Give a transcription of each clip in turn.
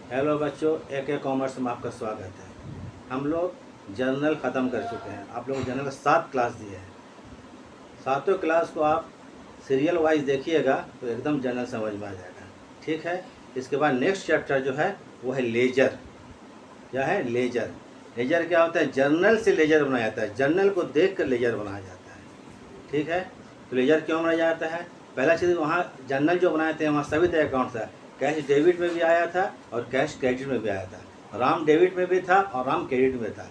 Hello बच्चों, एक commerce में आपका स्वागत है। हम लोग जर्नल ख़त्म कर चुके हैं। आप लोग जर्नल का 7 क्लास दिए हैं। सातों क्लास को आप सीरियल वाइज देखिएगा तो एकदम जर्नल समझ में आ जाएगा। ठीक है। इसके बाद नेक्स्ट चैप्टर जो है वो है लेजर। क्या है? लेजर। लेजर क्या होता है? जर्नल से लेजर बनाया जाता है। जर्नल को देख कर लेजर बनाया जाता है। ठीक है। तो लेजर क्यों बनाया जाता है? पहला चीज़, वहाँ जर्नल जो बनाए थे वहाँ सभी तरह अकाउंट था। कैश डेबिट में भी आया था और कैश क्रेडिट में भी आया था। राम डेबिट में भी था और राम क्रेडिट में था।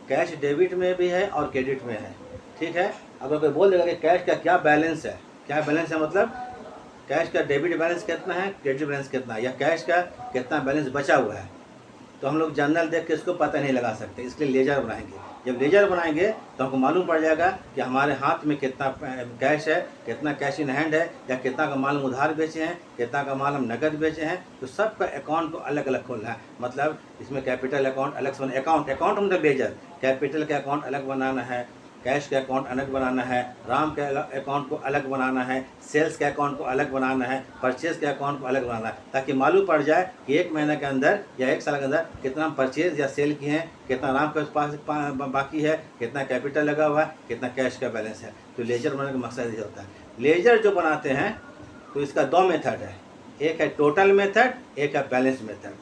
कैश डेबिट में भी है और क्रेडिट में है। ठीक है। अगर कोई बोल देगा कि कैश का क्या बैलेंस है, क्या बैलेंस है मतलब कैश का डेबिट बैलेंस कितना है, क्रेडिट बैलेंस कितना है, या कैश का कितना बैलेंस बचा हुआ है, तो हम लोग जर्नल देख के इसको पता नहीं लगा सकते। इसलिए लेजर बनाएंगे। जब लेजर बनाएंगे तो हमको मालूम पड़ जाएगा कि हमारे हाथ में कितना कैश है, कितना कैश इन हैंड है, या कितना का माल हम उधार बेचे हैं, कितना का माल हम नकद बेचे हैं। तो सबका अकाउंट को अलग अलग खोलना है। मतलब इसमें कैपिटल अकाउंट अलग से अकाउंट मतलब लेजर। कैपिटल का अकाउंट अलग बनाना है, कैश का अकाउंट अलग बनाना है, राम के अकाउंट को अलग बनाना है, सेल्स के अकाउंट को अलग बनाना है, परचेज के अकाउंट को अलग बनाना है, ताकि मालूम पड़ जाए कि एक महीने के अंदर या एक साल के अंदर कितना परचेज या सेल किए हैं, कितना राम के पास बाकी है, कितना कैपिटल लगा हुआ है, कितना कैश का बैलेंस है। तो लेजर बनाने का मकसद ये होता है। लेजर जो बनाते हैं तो इसका 2 मेथड है। एक है टोटल मेथड, एक है बैलेंस मेथड।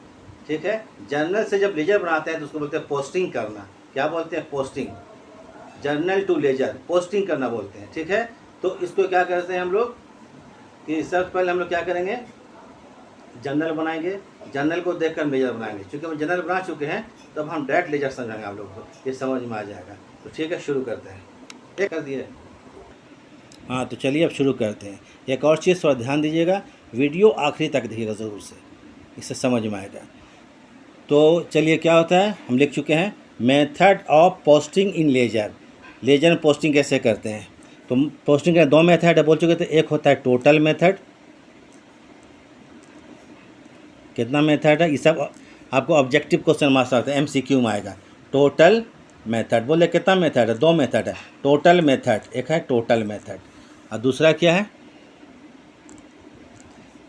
ठीक है। जर्नल से जब लेजर बनाते हैं तो उसको बोलते हैं पोस्टिंग करना। क्या बोलते हैं? Posting. Journal to ledger, posting करना बोलते हैं। ठीक है। तो इसको क्या करते हैं हम लोग कि सबसे पहले हम लोग क्या करेंगे, जर्नल बनाएंगे। जर्नल को देखकर लेजर बनाएंगे। क्योंकि हम जर्नल बना चुके हैं तो अब हम डायरेक्ट लेजर समझाएंगे आप लोग को, ये समझ में आ जाएगा। तो ठीक है, शुरू करते हैं। एक कर दिए। हाँ, तो चलिए अब शुरू करते हैं। एक और चीज़ थोड़ा ध्यान दीजिएगा, वीडियो आखिरी तक देखिएगा ज़रूर से, इससे समझ में आएगा। तो चलिए, क्या होता है, हम लिख चुके हैं method of posting in ledger. Ledger में पोस्टिंग कैसे करते हैं? तो पोस्टिंग के 2 मेथड है बोल चुके थे। एक होता है टोटल मेथड। कितना मेथड है ये सब आपको ऑब्जेक्टिव क्वेश्चन मार्क्स आते हैं, MCQ में आएगा। टोटल मेथड बोले कितना मेथड है? 2 मेथड है। टोटल मेथड, एक है टोटल मेथड और दूसरा क्या है?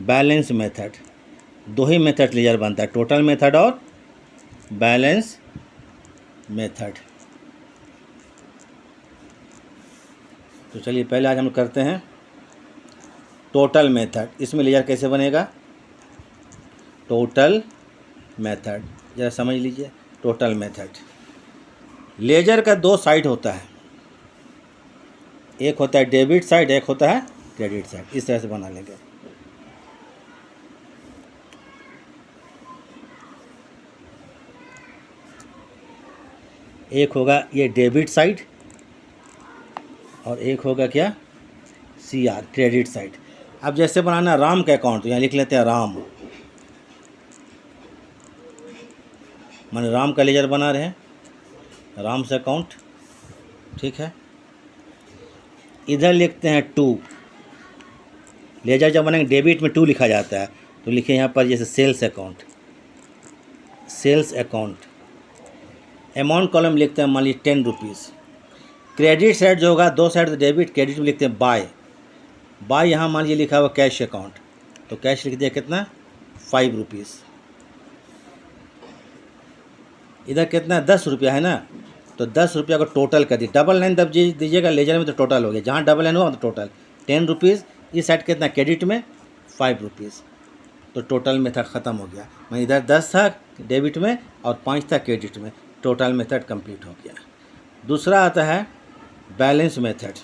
Balance method. 2 ही मेथड लेजर बनता है, टोटल मेथड और बैलेंस मेथड। तो चलिए पहले आज हम करते हैं टोटल मेथड। इसमें लेजर कैसे बनेगा? टोटल मेथड जरा समझ लीजिए। टोटल मेथड, लेजर का 2 साइड होता है। एक होता है डेबिट साइड, एक होता है क्रेडिट साइड। इस तरह से बना लेंगे। एक होगा ये डेबिट साइड और एक होगा क्या? CR, credit side. अब जैसे बनाना राम का अकाउंट, तो यहाँ लिख लेते हैं राम। माने राम का लेजर बना रहे हैं, राम से अकाउंट। ठीक है। इधर लिखते हैं 2। लेजर जब बनेंगे डेबिट में 2 लिखा जाता है, तो लिखे यहाँ पर जैसे sales account, sales account. Amount column लिखते हैं मान लीजिए 10 रुपीज़। क्रेडिट साइड जो होगा 2 साइड डेबिट, क्रेडिट में लिखते हैं बाय। बाय यहाँ मान लीजिए लिखा हुआ कैश अकाउंट, तो कैश लिख दिया कितना? 5 रुपीज़। इधर कितना? 10 रुपया है ना, तो 10 रुपया को टोटल कर दिए। डबल लाइन दब दीजिएगा लेजर में तो टोटल हो गया। जहाँ डबल लाइन हुआ तो टोटल 10 रुपीज़। इस साइड कितना? क्रेडिट में 5 रुपीज़। तो टोटल मेथड ख़त्म हो गया। मैं इधर 10 था डेबिट में और 5 था क्रेडिट में। टोटल मेथड कंप्लीट हो गया। दूसरा आता है बैलेंस मेथड।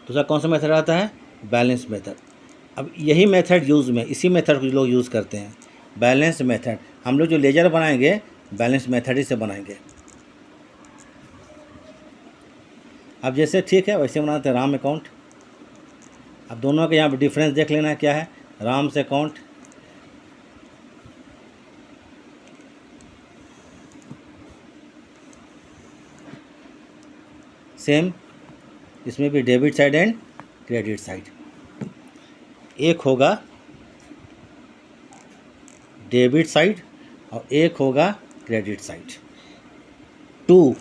दूसरा कौन सा मेथड आता है? Balance method. अब यही मेथड यूज़ में, इसी मेथड को लोग यूज़ करते हैं, बैलेंस मेथड। हम लोग जो लेजर बनाएंगे बैलेंस मेथड ही से बनाएंगे। अब जैसे ठीक है वैसे बनाते हैं राम अकाउंट। अब दोनों के यहाँ पर डिफरेंस देख लेना है क्या है। राम से अकाउंट, सेम, इसमें भी debit side and credit side. एक होगा डेबिट साइड और एक होगा credit side. 2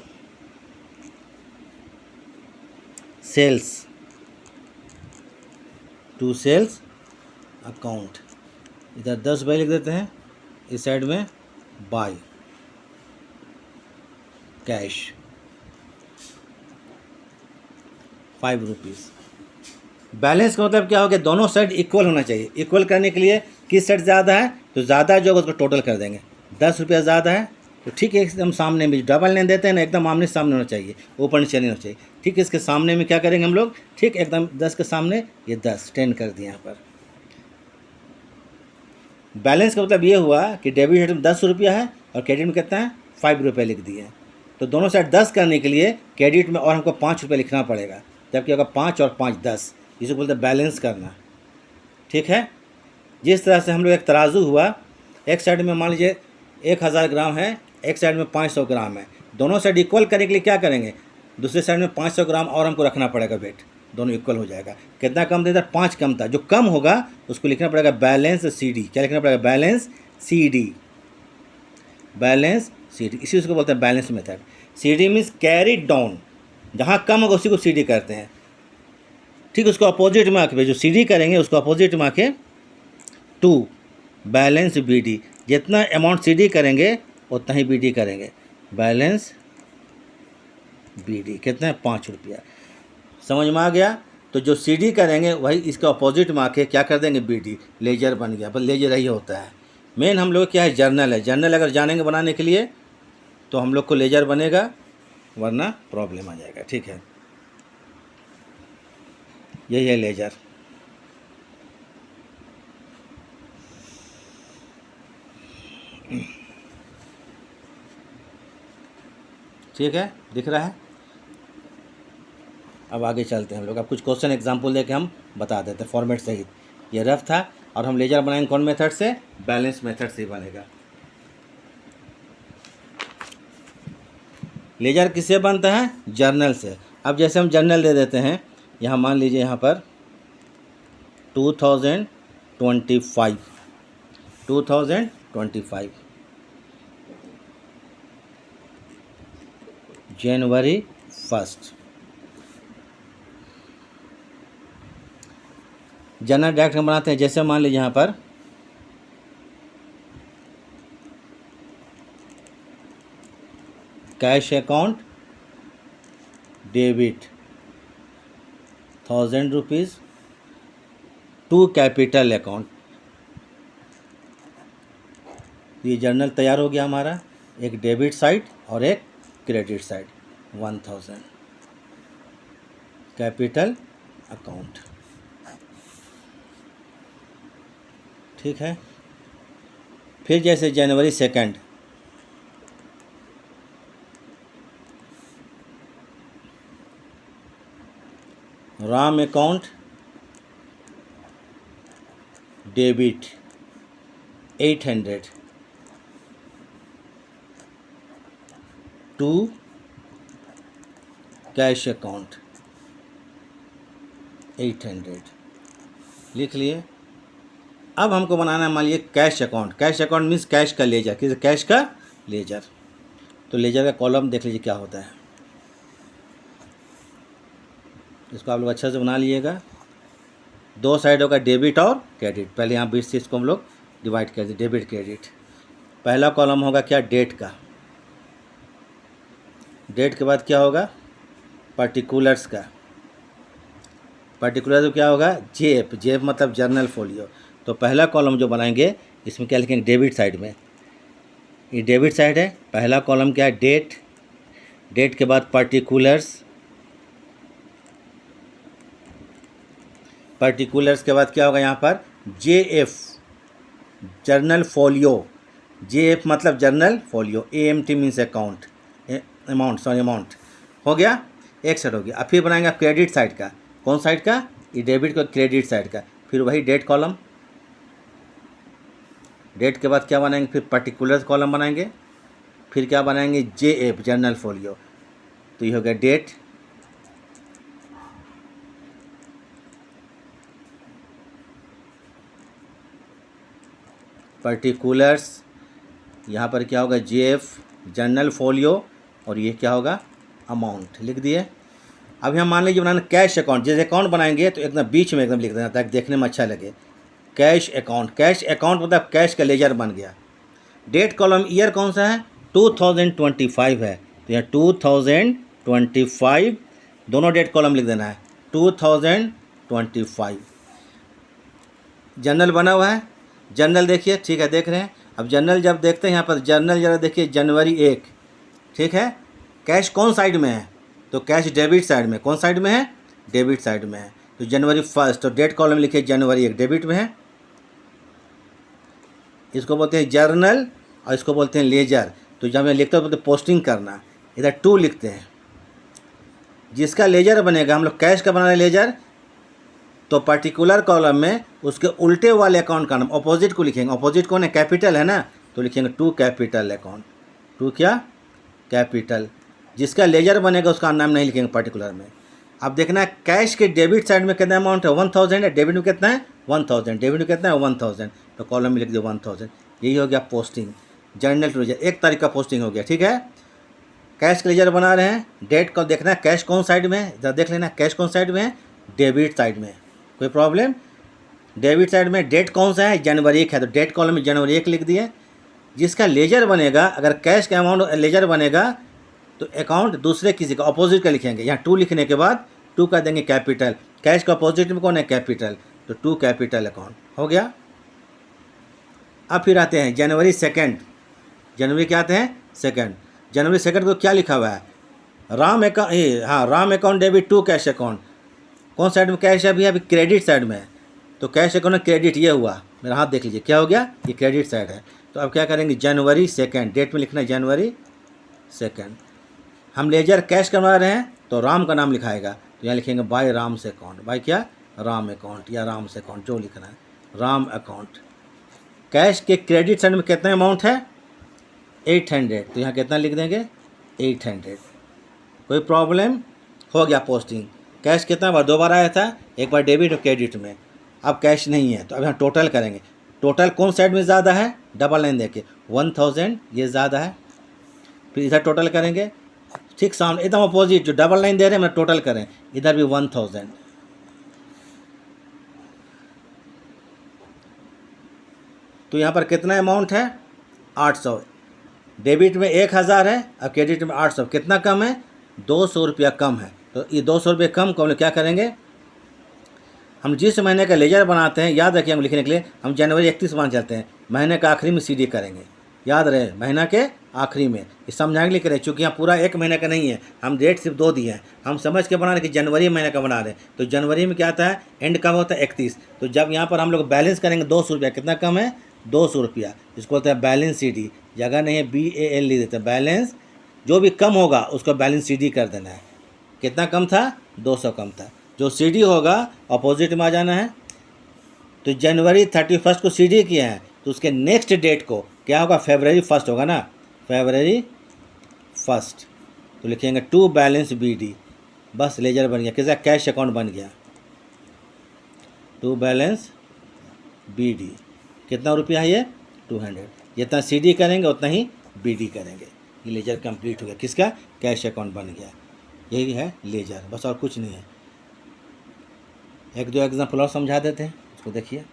sales, 2 sales account. इधर 10 रुपये लिख देते हैं इस साइड में बाय कैश 5 रुपीज़। बैलेंस का मतलब क्या हो गया, दोनों साइड इक्वल होना चाहिए। इक्वल करने के लिए किस साइड ज़्यादा है, तो ज़्यादा जो होगा उसको टोटल कर देंगे। 10 रुपया ज़्यादा है तो ठीक है, एकदम सामने में डबल नहीं देते हैं ना, एकदम आमने सामने होना चाहिए, ऊपर नीचे नहीं होना चाहिए। ठीक, इसके सामने में क्या करेंगे हम लोग, ठीक एकदम 10 के सामने ये 10 10 कर दिए यहाँ पर। बैलेंस का मतलब ये हुआ कि डेबिट साइड में 10 रुपया है और क्रेडिट में कितना है 5 रुपये लिख दिए हैं। तो दोनों साइड 10 करने के लिए क्रेडिट में और हमको 5 रुपये लिखना पड़ेगा, जबकि होगा 5 और 5 10, जिसे बोलते हैं बैलेंस करना। ठीक है, जिस तरह से हम लोग एक तराजू हुआ, एक साइड में मान लीजिए 1000 ग्राम है, एक साइड में 500 ग्राम है, दोनों साइड इक्वल करने के लिए क्या करेंगे, दूसरे साइड में 500 ग्राम और हमको रखना पड़ेगा वेट, दोनों इक्वल हो जाएगा। कितना कम था इधर, 5 कम था, जो कम होगा उसको लिखना पड़ेगा बैलेंस सी डी। क्या लिखना पड़ेगा, balance C D, balance C D, इसी उसको बोलते हैं balance method. C D means carry down, जहाँ कम होगा उसी को सी डी करते हैं। ठीक, उसको अपोजिट में आके, जो सी डी करेंगे उसको अपोजिट में आके 2 बैलेंस बी डी, जितना अमाउंट सी डी करेंगे उतना ही बी डी करेंगे। बैलेंस बी डी कितना है, 5 रुपया। समझ में आ गया। तो जो सी डी करेंगे वही इसके अपोजिट में आके क्या कर देंगे, बी डी, लेजर बन गया। बस लेजर यही होता है। मेन हम लोग क्या है, जर्नल है। जर्नल अगर जानेंगे बनाने के लिए तो हम लोग को लेजर बनेगा, वरना प्रॉब्लम आ जाएगा। ठीक है, यही है लेजर। ठीक है, दिख रहा है। अब आगे चलते हैं हम लोग। अब कुछ क्वेश्चन एग्जाम्पल देके हम बता देते हैं फॉर्मेट सहित। ये रफ था और हम लेजर बनाएंगे कौन मेथड से, बैलेंस मेथड से ही बनेगा। लेजर किससे बनता है, जर्नल से। अब जैसे हम जर्नल दे देते हैं, यहाँ मान लीजिए यहाँ पर 2025 जनवरी 1 जनरल डायरेक्ट हम बनाते हैं। जैसे मान लीजिए यहाँ पर cash account debit 1000 rupees to capital account. ये जर्नल तैयार हो गया हमारा, एक डेबिट साइड और एक क्रेडिट साइड। 1000 capital account. ठीक है, फिर जैसे जनवरी 2 Ram account debit 800 to cash account 800 लिख लिए। अब हमको बनाना है मान लीजिए cash account. Cash account means cash का लेजर, किस कैश का लेजर। तो लेजर का कॉलम देख लीजिए क्या होता है, इसको आप लोग अच्छा से बना लीजिएगा। 2 साइड होगा डेबिट और क्रेडिट। पहले यहाँ बीच से इसको हम लोग डिवाइड कर दें, डेबिट क्रेडिट। पहला कॉलम होगा क्या, डेट का। डेट के बाद क्या होगा, पर्टिकुलर्स का। पर्टिकुलर क्या होगा, जेएफ। जेएफ मतलब जर्नल फोलियो। तो पहला कॉलम जो बनाएंगे इसमें क्या लिखेंगे, डेबिट साइड में। ये डेबिट साइड है। पहला कॉलम क्या है, डेट। डेट के बाद पर्टिकुलर्स। पर्टिकुलर्स के बाद क्या होगा यहाँ पर, जेएफ जर्नल फोलियो। जेएफ मतलब journal folio. AMT means account, amount, sorry amount हो गया, एक साइड हो गया। अब फिर बनाएंगे आप क्रेडिट साइड का। कौन साइड का, ये डेबिट का क्रेडिट साइड का। फिर वही डेट कॉलम। डेट के बाद क्या बनाएंगे, फिर पर्टिकुलर कॉलम बनाएंगे। फिर क्या बनाएंगे, जेएफ जर्नल फोलियो। तो ये हो गया डेट, पर्टिकुलर्स, यहाँ पर क्या होगा, जेएफ जर्नल फोलियो, और ये क्या होगा, अमाउंट। लिख दिए। अब हम मान लीजिए बनाना कैश अकाउंट। जैसे अकाउंट बनाएंगे तो एकदम बीच में एकदम लिख देना ताकि देखने में अच्छा लगे। Cash account. कैश अकाउंट मतलब कैश का लेजर बन गया। डेट कॉलम ईयर कौन सा है, 2025 है, तो यहाँ 2025 दोनों डेट कॉलम लिख देना है 2025। जनरल बना हुआ है, जनरल देखिए, ठीक है, देख रहे हैं। अब जनरल जब देखते हैं यहाँ पर जनरल जरा देखिए, जनवरी 1, ठीक है। कैश कौन साइड में है, तो कैश डेबिट साइड में, कौन साइड में है, डेबिट साइड में है, तो जनवरी 1, तो डेट कॉलम लिखिए जनवरी 1 डेबिट में है। इसको बोलते हैं जर्नल और इसको बोलते हैं लेजर। तो जब मैं लिखता हूँ बोलते पोस्टिंग करना, इधर 2 लिखते हैं। जिसका लेजर बनेगा, हम लोग कैश का बना रहे लेजर, तो पर्टिकुलर कॉलम में उसके उल्टे वाले अकाउंट का नाम अपोजिट को लिखेंगे। अपोजिट कौन है, कैपिटल है ना, तो लिखेंगे 2 कैपिटल अकाउंट, 2 क्या, कैपिटल। जिसका लेजर बनेगा उसका नाम नहीं लिखेंगे पर्टिकुलर में। अब देखना है कैश के डेबिट साइड में कितना अमाउंट है, 1000 है, डेबिट में कितना है 1000, डेबिट में कितना है 1000, तो कॉलम में लिख दो 1000। यही हो गया पोस्टिंग, जर्नल टू लेजर, 1 तारीख का पोस्टिंग हो गया, ठीक है। कैश का लेजर बना रहे हैं, डेट को देखना है कैश कौन साइड में है, इधर देख लेना कैश कौन साइड में है, डेबिट साइड में। कोई प्रॉब्लम, डेबिट साइड में डेट कौन सा है, जनवरी 1 है, तो डेट कॉलम में जनवरी 1 लिख दिए। जिसका लेजर बनेगा, अगर कैश का अमाउंट लेजर बनेगा तो अकाउंट दूसरे किसी का अपोजिट का लिखेंगे। यहाँ 2 लिखने के बाद 2 का देंगे कैपिटल, कैश का अपोजिट में कौन है, कैपिटल, तो 2 कैपिटल अकाउंट हो गया। अब फिर आते हैं जनवरी 2, जनवरी क्या आते हैं 2, जनवरी 2 को क्या लिखा हुआ है, राम अकाउंट, हाँ Ram account debit 2 cash account. कौन साइड में कैश है, अभी क्रेडिट साइड में है, तो कैश अकाउंट में क्रेडिट, ये हुआ, मेरा हाथ देख लीजिए क्या हो गया, ये क्रेडिट साइड है। तो अब क्या करेंगे, जनवरी 2, डेट में लिखना है जनवरी 2। हम लेजर कैश करवा रहे हैं तो राम का नाम लिखाएगा, तो यहाँ लिखेंगे बाय राम से अकाउंट, बाय क्या, राम अकाउंट या राम से अकाउंट, जो लिखना है राम अकाउंट। कैश के क्रेडिट साइड में कितना अमाउंट है 800, तो यहाँ कितना लिख देंगे 800। कोई प्रॉब्लम, हो गया पोस्टिंग। कैश कितना बार, 2 बार आया था, एक बार डेबिट और क्रेडिट में। अब कैश नहीं है तो अब यहाँ टोटल करेंगे, टोटल कौन साइड में ज़्यादा है, डबल लाइन देके 1000 ये ज़्यादा है, फिर इधर टोटल करेंगे, ठीक सामने एकदम अपोजिट, जो डबल लाइन दे रहे हैं मैं टोटल करें, इधर भी 1000। तो यहाँ पर कितना अमाउंट है 800, डेबिट में 1000 है, अब क्रेडिट में 800, कितना कम है 200 रुपया कम है। तो ये 200 रुपये कम को हम क्या करेंगे, हम जिस महीने का लेजर बनाते हैं, याद रखिए हम लिखने के लिए, हम जनवरी 31 मान चलते हैं, महीने का आखिरी में सीडी करेंगे, याद रहे महीना के आखिरी में। इस समझाने के लिए करें, चूँकि यहाँ पूरा 1 महीने का नहीं है, हम डेट सिर्फ 2 दिए हैं, हम समझ के बना रहे कि जनवरी महीने का बना रहे हैं। तो जनवरी में क्या आता है, एंड कब होता है 31, तो जब यहाँ पर हम लोग बैलेंस करेंगे 200 रुपया, कितना कम है 200 रुपया, इसको बोलते हैं बैलेंस सीडी, जगह नहीं है BAL लिख देते हैं, बैलेंस जो भी कम होगा उसको बैलेंस सीडी कर देना है। कितना कम था 200 कम था, जो सीडी होगा अपोजिट में आ जाना है। तो जनवरी 31 को सीडी किया है, तो उसके नेक्स्ट डेट को क्या होगा, February 1 होगा ना, February 1, तो लिखेंगे 2 बैलेंस BD, बस लेजर बन गया, किसका कैश अकाउंट बन गया 2 बैलेंस BD। कितना रुपया है ये 200, जितना CD करेंगे उतना ही BD करेंगे, ये लेजर कंप्लीट हो गया, किसका कैश अकाउंट बन गया। यही है लेजर, बस और कुछ नहीं है। 1-2 एग्जाम्पल और समझा देते हैं, उसको देखिए।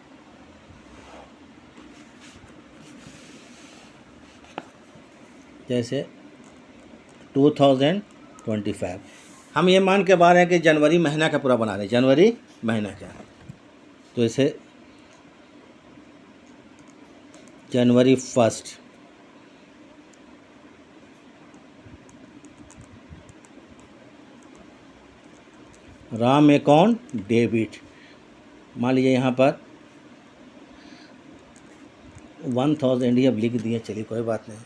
जैसे 2025, हम ये मान के बाहर हैं कि जनवरी महीना का पूरा बना रहे हैं, जनवरी महीना का, तो इसे जनवरी 1, राम अकाउंट डेबिट, मान लीजिए यहाँ पर 1000 ही अब लिख दिए, चलिए कोई बात नहीं।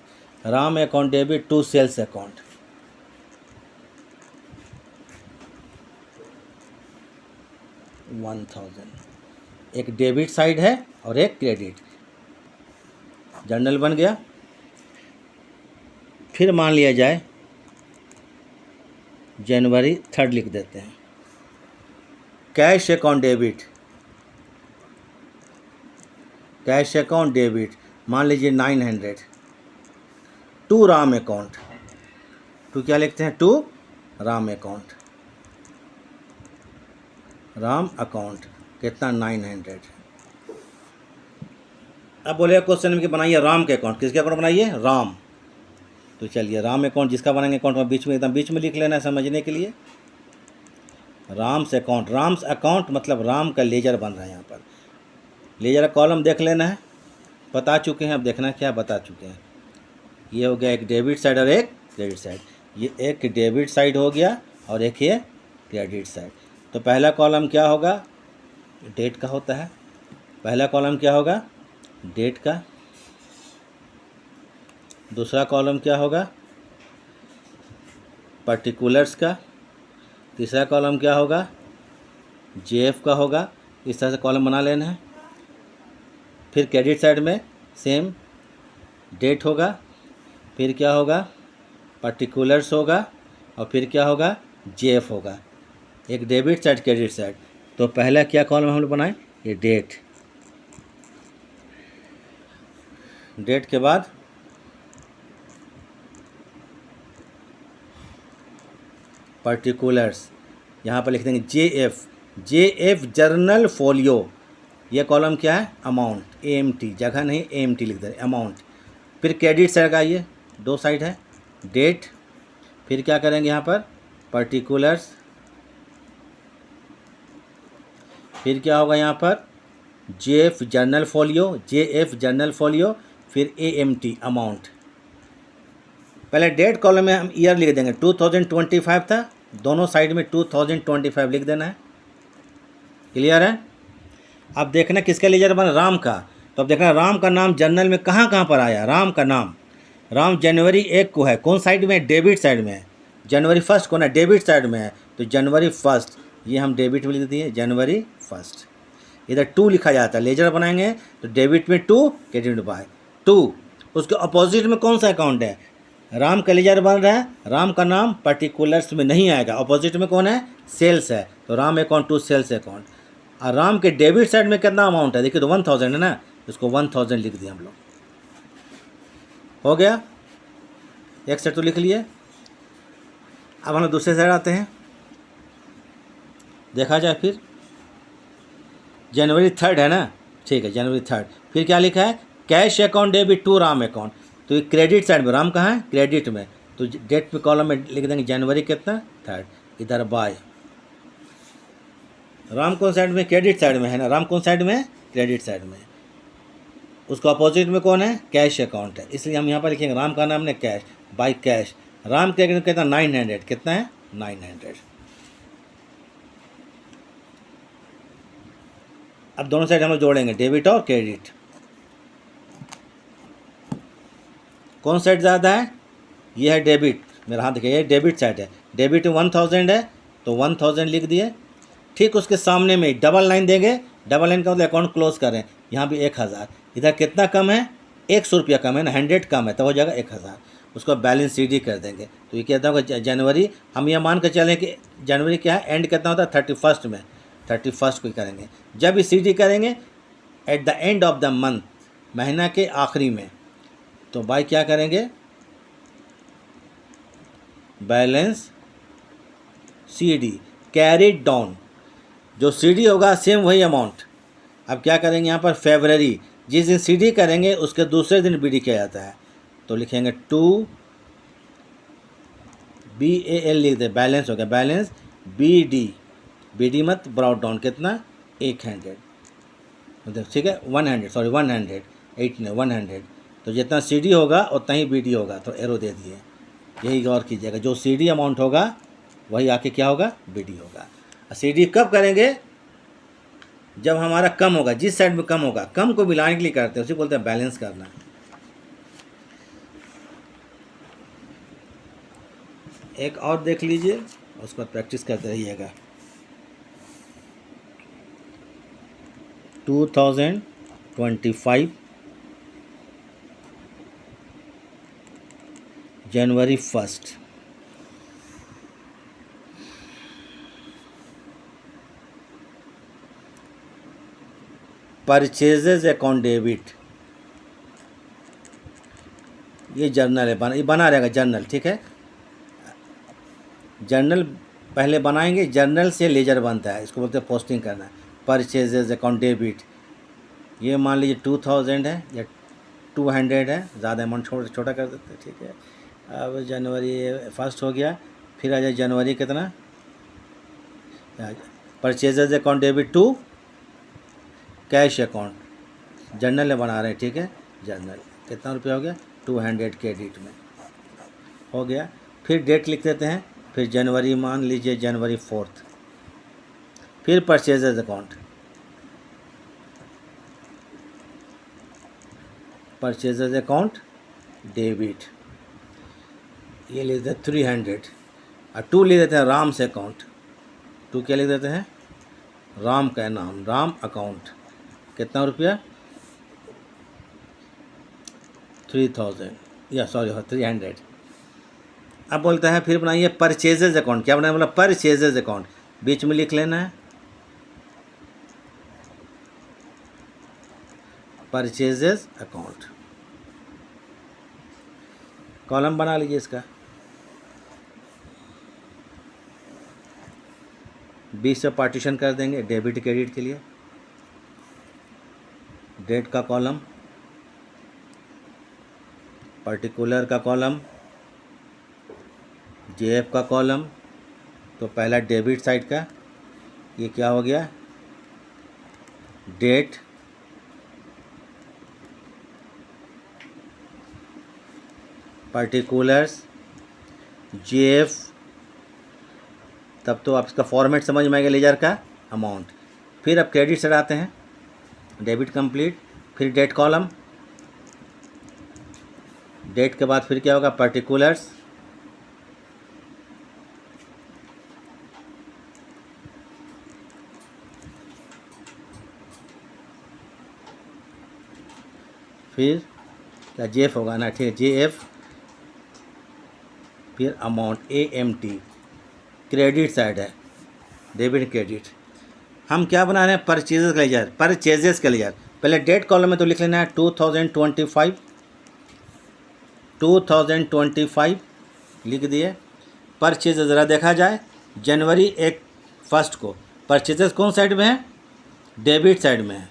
Ram account debit 2 sales account, एक डेबिट साइड है और एक क्रेडिट, जर्नल बन गया। फिर मान लिया जाए जनवरी 3 लिख देते हैं, cash account debit, cash account debit मान लीजिए 900, 2 राम अकाउंट, 2 क्या लिखते हैं 2 राम अकाउंट, राम अकाउंट कितना 900। अब बोले क्वेश्चन में कि बनाइए राम के अकाउंट, किसके अकाउंट बनाइए, राम। तो चलिए राम अकाउंट जिसका बनाएंगे अकाउंट में बीच में एकदम बीच में लिख लेना है समझने के लिए। राम्स अकाउंट, राम्स अकाउंट मतलब राम का लेजर बन रहा है यहाँ पर। लेजर का कॉलम देख लेना है, बता चुके हैं, अब देखना क्या बता चुके हैं। ये हो गया एक डेबिट साइड और एक क्रेडिट साइड। ये एक डेबिट साइड हो गया और एक ये क्रेडिट साइड। तो पहला कॉलम क्या होगा, डेट का होता है। पहला कॉलम क्या होगा, डेट का। दूसरा कॉलम क्या होगा, पर्टिकुलर्स का। तीसरा कॉलम क्या होगा, जेएफ का होगा। इस तरह से कॉलम बना लेना है। फिर क्रेडिट साइड में सेम डेट होगा, फिर क्या होगा, पर्टिकुलर्स होगा, और फिर क्या होगा, जेएफ होगा। एक डेबिट साइड क्रेडिट साइड। तो पहला क्या कॉलम हम लोग बनाए, ये डेट। डेट के बाद पर्टिकुलर्स, यहाँ पर लिख देंगे जेएफ। JF journal folio. ये कॉलम क्या है, अमाउंट, एएमटी, जगह नहीं एएमटी लिख दे, अमाउंट। फिर क्रेडिट साइड का ये दो साइड है, डेट। फिर क्या करेंगे यहाँ पर, पर्टिकुलर्स। फिर क्या होगा यहाँ पर, JF journal folio, JF journal folio. फिर एएमटी, अमाउंट। पहले डेट कॉलम में हम ईयर लिख देंगे, 2025 था, दोनों साइड में 2025 लिख देना है। क्लियर है। अब देखना किसका लेजर बना, राम का। तो अब देखना राम का नाम जर्नल में कहाँ कहाँ पर आया। राम का नाम, राम जनवरी 1 को है, कौन साइड में, डेबिट साइड में है। जनवरी 1 को ना डेबिट साइड में है, तो जनवरी 1, ये हम डेबिट में लिख दिए, जनवरी 1। इधर 2 लिखा जाता है, लेजर बनाएंगे तो डेबिट में 2, क्रेडिट में बाय 2। उसके अपोजिट में कौन सा अकाउंट है, राम का लेजर बन रहा है, राम का नाम पर्टिकुलर्स में नहीं आएगा। अपोजिट में कौन है, सेल्स है, तो Ram account to sales account. और राम के डेबिट साइड में कितना अमाउंट है, देखिए तो 1000 है ना, इसको 1000 लिख दिया हम लोग। हो गया, एक साइड तो लिख लिए। अब हम लोग दूसरे साइड आते हैं, देखा जाए। फिर जनवरी 3 है ना, ठीक है, जनवरी 3। फिर क्या लिखा है, cash account debit to Ram account. तो ये क्रेडिट साइड में, राम कहाँ है, क्रेडिट में, तो डेट पे कॉलम में लिख देंगे जनवरी कितना, 3। इधर बाय। राम कौन साइड में, क्रेडिट साइड में है ना, राम कौन साइड में, क्रेडिट साइड में। उसको अपोजिट में कौन है, कैश अकाउंट है, इसलिए हम यहाँ पर लिखेंगे राम का नाम ने कैश, बाय कैश। राम के कितना, 900, कितना है, 900। अब दोनों साइड हम लोग जोड़ेंगे, डेबिट और क्रेडिट। कौन साइड ज़्यादा है, ये है डेबिट, मेरा हाथ देखिए, ये डेबिट साइड है। डेबिट में 1000 है, तो 1000 लिख दिए। ठीक उसके सामने में डबल लाइन देंगे, डबल लाइन का मतलब अकाउंट क्लोज करें। यहाँ भी 1000, इधर कितना कम है, 100 रुपया कम है ना, 100 कम है, तो हो जाएगा 1000। उसको बैलेंस सीडी कर देंगे। तो ये कहता होगा जनवरी, हम ये मान कर चलें कि जनवरी क्या है, एंड कितना होता है, 31 में, 31 को करेंगे। जब ये सीडी करेंगे at the end of the month, महीना के आखिरी में, तो बाय क्या करेंगे, बैलेंस सीडी कैरिड डाउन। जो सीडी होगा सेम वही अमाउंट। अब क्या करेंगे यहाँ पर, फरवरी, जिस दिन सीडी करेंगे उसके दूसरे दिन बीडी किया जाता है, तो लिखेंगे 2 BAL लिख दे, बैलेंस हो गया, बैलेंस BD, BD मत ब्राउट डाउन, कितना 100, ठीक है, 100, सॉरी 100, 8 ने 100। तो जितना CD होगा उतना ही BD होगा, तो एरो दे दिए। यही गौर कीजिएगा, जो CD अमाउंट होगा वही आके क्या होगा, BD होगा। CD कब करेंगे, जब हमारा कम होगा, जिस साइड में कम होगा, कम को मिलाने के लिए करते हैं, उसे बोलते हैं बैलेंस करना। एक और देख लीजिए, उसको प्रैक्टिस करते रहिएगा। 2025 जनवरी 1, परचेजेज अकाउंट डेबिट, ये जर्नल है, ये बना रहेगा जर्नल, ठीक है। जर्नल पहले बनाएंगे, जर्नल से लेजर बनता है, इसको बोलते हैं पोस्टिंग करना। परचेजेज अकाउंट डेबिट, ये मान लीजिए 2000 है या 200 है, ज़्यादा अमाउंट छोटा कर देते हैं, ठीक है। अब जनवरी फर्स्ट हो गया, फिर आ जाए जनवरी कितना, purchases account debit to cash account, journal में बना रहे हैं, ठीक है। जर्नल कितना रुपया हो गया, 200 क्रेडिट में हो गया। फिर डेट लिख देते हैं, फिर जनवरी मान लीजिए जनवरी 4, फिर purchases account, purchases account debit, ये लिख देते हैं 300, और 2 लिख देते हैं राम से अकाउंट, 2 क्या लिख देते हैं, राम का नाम, राम अकाउंट, कितना रुपया, 3000 या सॉरी 300। अब बोलता है फिर बनाइए परचेजेज अकाउंट, क्या बनाया, बोला परचेजेज अकाउंट, बीच में लिख लेना है परचेजेज अकाउंट, कॉलम बना लीजिए इसका, 20 से पार्टीशन कर देंगे डेबिट क्रेडिट के लिए, डेट का कॉलम, पर्टिकुलर का कॉलम, जेएफ का कॉलम। तो पहला डेबिट साइड का, ये क्या हो गया, डेट, पर्टिकुलर्स, जेएफ, तब तो आप इसका फॉर्मेट समझ में आएगा, लेजर का अमाउंट। फिर अब क्रेडिट से आते हैं, डेबिट कंप्लीट, फिर डेट कॉलम, डेट के बाद फिर क्या होगा, पर्टिकुलर्स, फिर क्या जेएफ होगा ना, ठीक है, जेएफ, फिर अमाउंट AMT, क्रेडिट साइड है, डेबिट क्रेडिट। हम क्या बना रहे हैं, परचेजेस का लेजर, परचेजेस का लेजर। पहले डेट कॉलम में तो लिख लेना है 2025 लिख दिए। परचेजेस ज़रा देखा जाए, जनवरी 1 को परचेजेस कौन साइड में है, डेबिट साइड में है,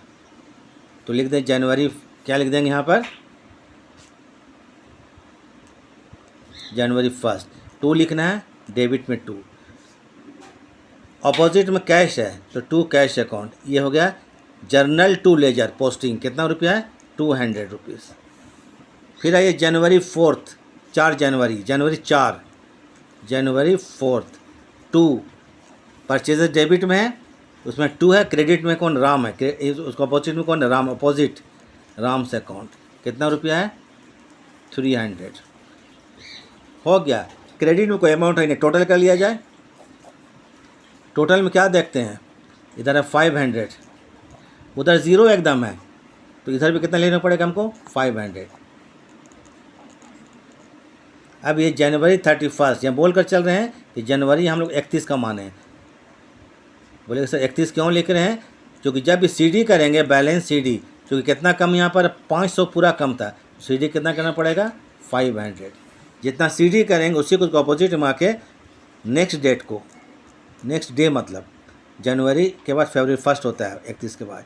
तो लिख दें जनवरी, क्या लिख देंगे यहाँ पर, जनवरी 1, 2 लिखना है, डेबिट में 2, अपोजिट में कैश है तो 2 कैश अकाउंट, ये हो गया जर्नल टू लेजर पोस्टिंग, कितना रुपया है, 200 रुपीज़। फिर आइए जनवरी 4, 4 जनवरी, जनवरी 4, 2 परचेजेस डेबिट में है, उसमें 2 है, क्रेडिट में कौन, राम है, उसको अपोजिट में कौन, राम, अपोजिट राम से अकाउंट, कितना रुपया है, 300 हो गया। क्रेडिट में कोई अमाउंट है नहीं, टोटल कर लिया जाए, टोटल में क्या देखते हैं, इधर है 500, उधर 0 एकदम है, तो इधर भी कितना लेना पड़ेगा हमको, 500। अब ये जनवरी 31, यहाँ बोल कर चल रहे हैं कि जनवरी हम लोग 31 का माने हैं, बोले सर 31 क्यों लिख रहे हैं, क्योंकि जब भी CD करेंगे, बैलेंस CD, क्योंकि कितना कम यहाँ पर 500 पूरा कम था, CD कितना करना पड़ेगा, 500, जितना CD करेंगे उसी को अपोजिट में आके नेक्स्ट डेट को, नेक्स्ट डे मतलब जनवरी के बाद फरवरी 1 होता है 31 के बाद,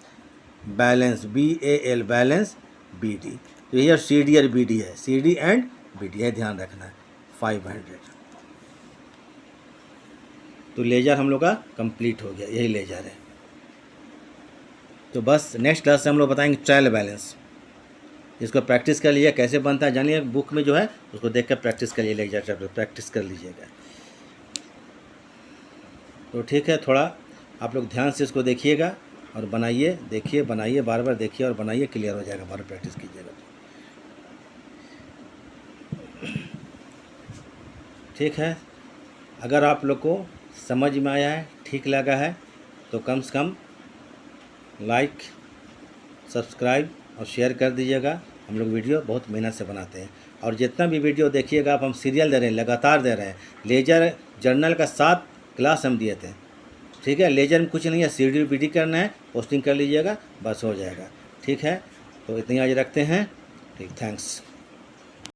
बैलेंस BAL, बैलेंस BD, तो ये CD और BD है, CD एंड BD है, ध्यान रखना है, 500। तो लेजर हम लोग का कंप्लीट हो गया, यही लेजर है। तो बस नेक्स्ट क्लास से हम लोग बताएंगे ट्रायल बैलेंस, इसको प्रैक्टिस कर लीजिए, कैसे बनता है जानिए, बुक में जो है उसको देख कर प्रैक्टिस करिए, लेजर चैप्टर प्रैक्टिस कर लीजिएगा। तो ठीक है, थोड़ा आप लोग ध्यान से इसको देखिएगा और बनाइए, देखिए, बनाइए, बार बार देखिए और बनाइए, क्लियर हो जाएगा, बार प्रैक्टिस कीजिएगा। ठीक है, अगर आप लोग को समझ में आया है, ठीक लगा है, तो कम से कम लाइक, सब्सक्राइब और शेयर कर दीजिएगा। हम लोग वीडियो बहुत मेहनत से बनाते हैं, और जितना भी वीडियो देखिएगा आप, हम सीरियल दे रहे हैं, लगातार दे रहे हैं। लेजर जर्नल का 7 क्लास हम दिए थे, ठीक है। लेजर में कुछ नहीं है, CD BD करना है, पोस्टिंग कर लीजिएगा, बस हो जाएगा। ठीक है, तो इतनी आज रखते हैं, ठीक, थैंक्स।